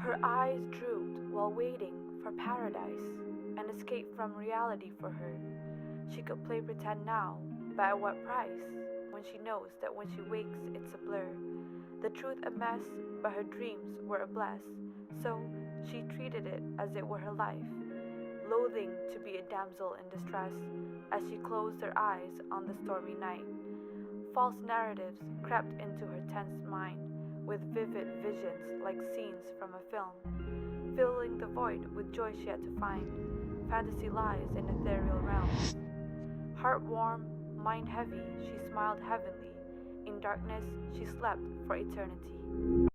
Her eyes drooped while waiting for paradise, an escape from reality for her. She could play pretend now, but at what price? When she knows that when she wakes it's a blur. The truth a mess, but her dreams were a bless. So she treated it as it were her life, loathing to be a damsel in distress as she closed her eyes on the stormy night. False narratives crept into her tense mind with vivid visions like scenes from a film, filling the void with joy she had to find. Fantasy lies in ethereal realms. Heart warm, mind heavy, she smiled heavenly. In darkness, she slept for eternity.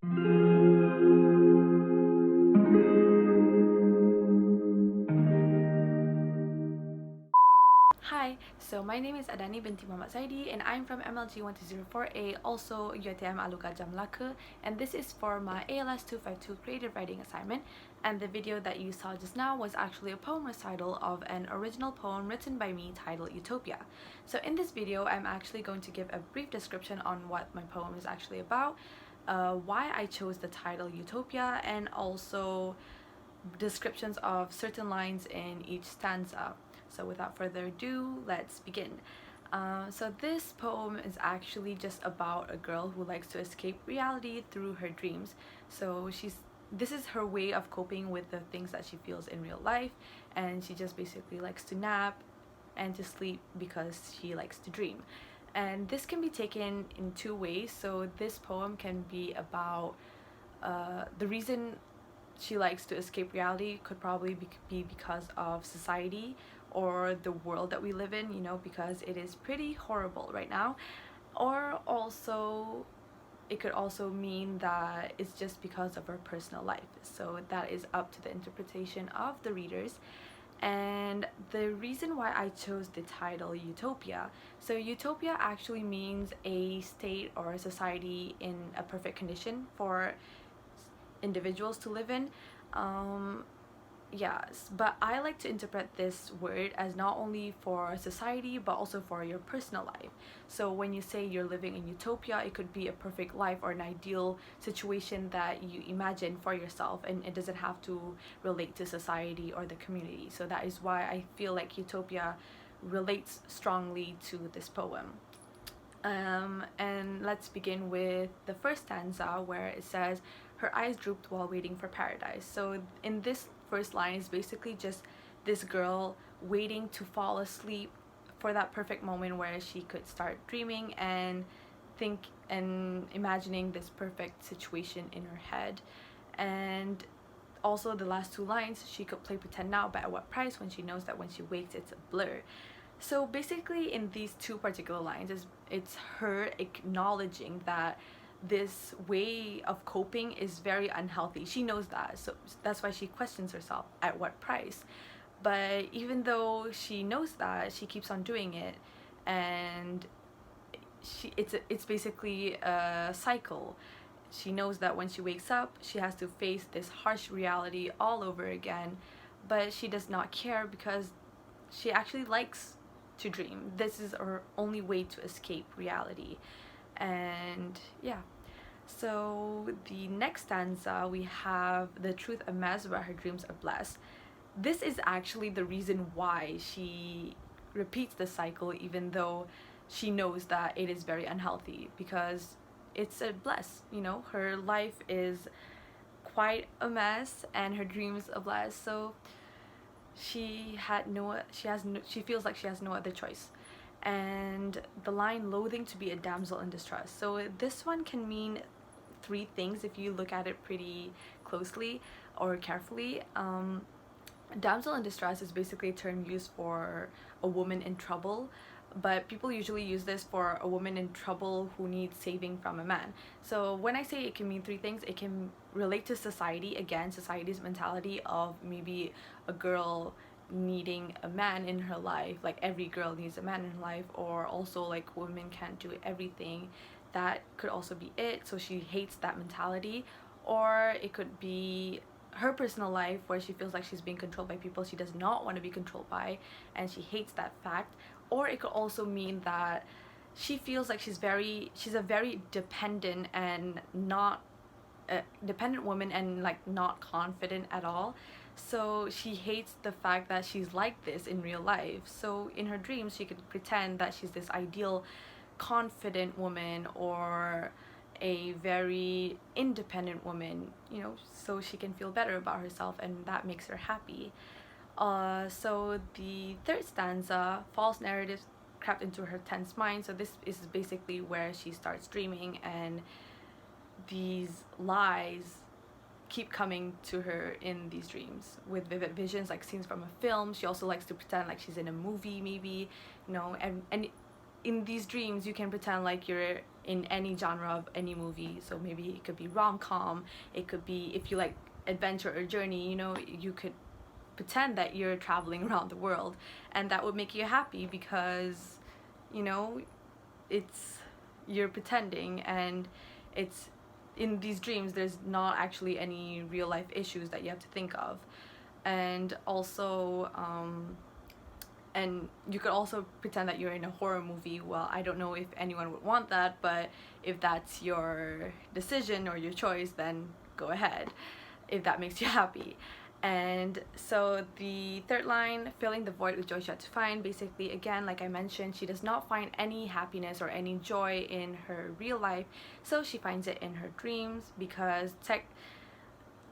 Hi, so my name is Adani binti Muhammad Saidi and I'm from MLG 1204A, also UTM Aluka Jamlaka, and this is for my ALS252 Creative Writing assignment. And the video that you saw just now was actually a poem recital of an original poem written by me titled Utopia. So in this video, I'm actually going to give a brief description on what my poem is actually about, why I chose the title Utopia, and also descriptions of certain lines in each stanza. So without further ado, let's begin. So this poem is actually just about a girl who likes to escape reality through her dreams. So this is her way of coping with the things that she feels in real life, and she just basically likes to nap and to sleep because she likes to dream. And this can be taken in two ways. So this poem can be about the reason she likes to escape reality could probably be because of society or the world that we live in, you know, because it is pretty horrible right now. Or also it could also mean that it's just because of her personal life. So that is up to the interpretation of the readers. And the reason why I chose the title Utopia, so Utopia actually means a state or a society in a perfect condition for individuals to live in. Yes, but I like to interpret this word as not only for society but also for your personal life. So when you say you're living in utopia, it could be a perfect life or an ideal situation that you imagine for yourself, and it doesn't have to relate to society or the community. So that is why I feel like utopia relates strongly to this poem. And let's begin with the first stanza, where it says, her eyes drooped while waiting for paradise. So in this first line is basically just this girl waiting to fall asleep for that perfect moment where she could start dreaming and think and imagining this perfect situation in her head. And also the last two lines, she could play pretend now, but at what price? When she knows that when she wakes it's a blur. So basically in these two particular lines, it's her acknowledging that this way of coping is very unhealthy. She knows that, so that's why she questions herself, at what price? But even though she knows that, she keeps on doing it, and it's basically a cycle. She knows that when she wakes up, she has to face this harsh reality all over again, but she does not care because she actually likes to dream. This is her only way to escape reality. And yeah, so the next stanza, we have the truth a mess but her dreams are blessed. This is actually the reason why she repeats the cycle, even though she knows that it is very unhealthy, because it's a bless, you know, her life is quite a mess and her dreams a bless. So she feels like she has no other choice. And the line loathing to be a damsel in distress, so this one can mean three things if you look at it pretty closely or carefully. Damsel in distress is basically a term used for a woman in trouble, but people usually use this for a woman in trouble who needs saving from a man. So when I say it can mean three things, it can relate to society, again, society's mentality of maybe a girl needing a man in her life, like every girl needs a man in her life, or also like women can't do everything. That could also be it, so she hates that mentality. Or it could be her personal life where she feels like she's being controlled by people she does not want to be controlled by, and she hates that fact. Or it could also mean that she feels like she's a very dependent and not a dependent woman and like not confident at all. So she hates the fact that she's like this in real life. So in her dreams she could pretend that she's this ideal confident woman or a very independent woman, you know, so she can feel better about herself and that makes her happy. So the third stanza, false narratives crept into her tense mind. So this is basically where she starts dreaming and these lies keep coming to her in these dreams with vivid visions like scenes from a film. She also likes to pretend like she's in a movie maybe, you know, and in these dreams you can pretend like you're in any genre of any movie. So maybe it could be rom-com, it could be, if you like adventure or journey, you know, you could pretend that you're traveling around the world and that would make you happy because, you know, it's, you're pretending and it's, in these dreams there's not actually any real life issues that you have to think of. And also and you could also pretend that you're in a horror movie. Well, I don't know if anyone would want that, but if that's your decision or your choice, then go ahead if that makes you happy. And so the third line, filling the void with joy she had to find, basically again like I mentioned, she does not find any happiness or any joy in her real life, so she finds it in her dreams because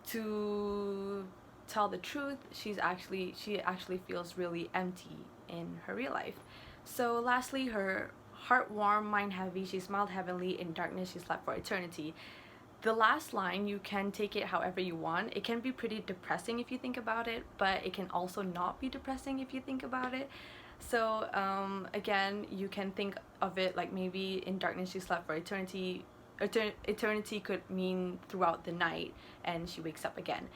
to tell the truth, she actually feels really empty in her real life. So lastly, her heart warm, mind heavy, she smiled heavenly, in darkness she slept for eternity. The last line, you can take it however you want. It can be pretty depressing if you think about it, but it can also not be depressing if you think about it. So again, you can think of it like maybe in darkness she slept for eternity. Eternity could mean throughout the night and she wakes up again.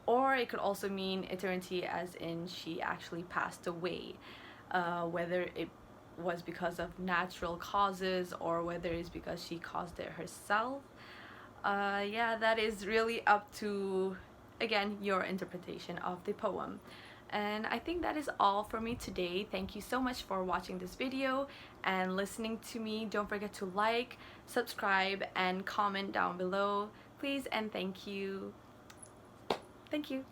Or it could also mean eternity as in she actually passed away, whether it was because of natural causes or whether it's because she caused it herself. Yeah, that is really up to, again, your interpretation of the poem. And I think that is all for me today. Thank you so much for watching this video and listening to me. Don't forget to like, subscribe, and comment down below, please, and thank you. Thank you.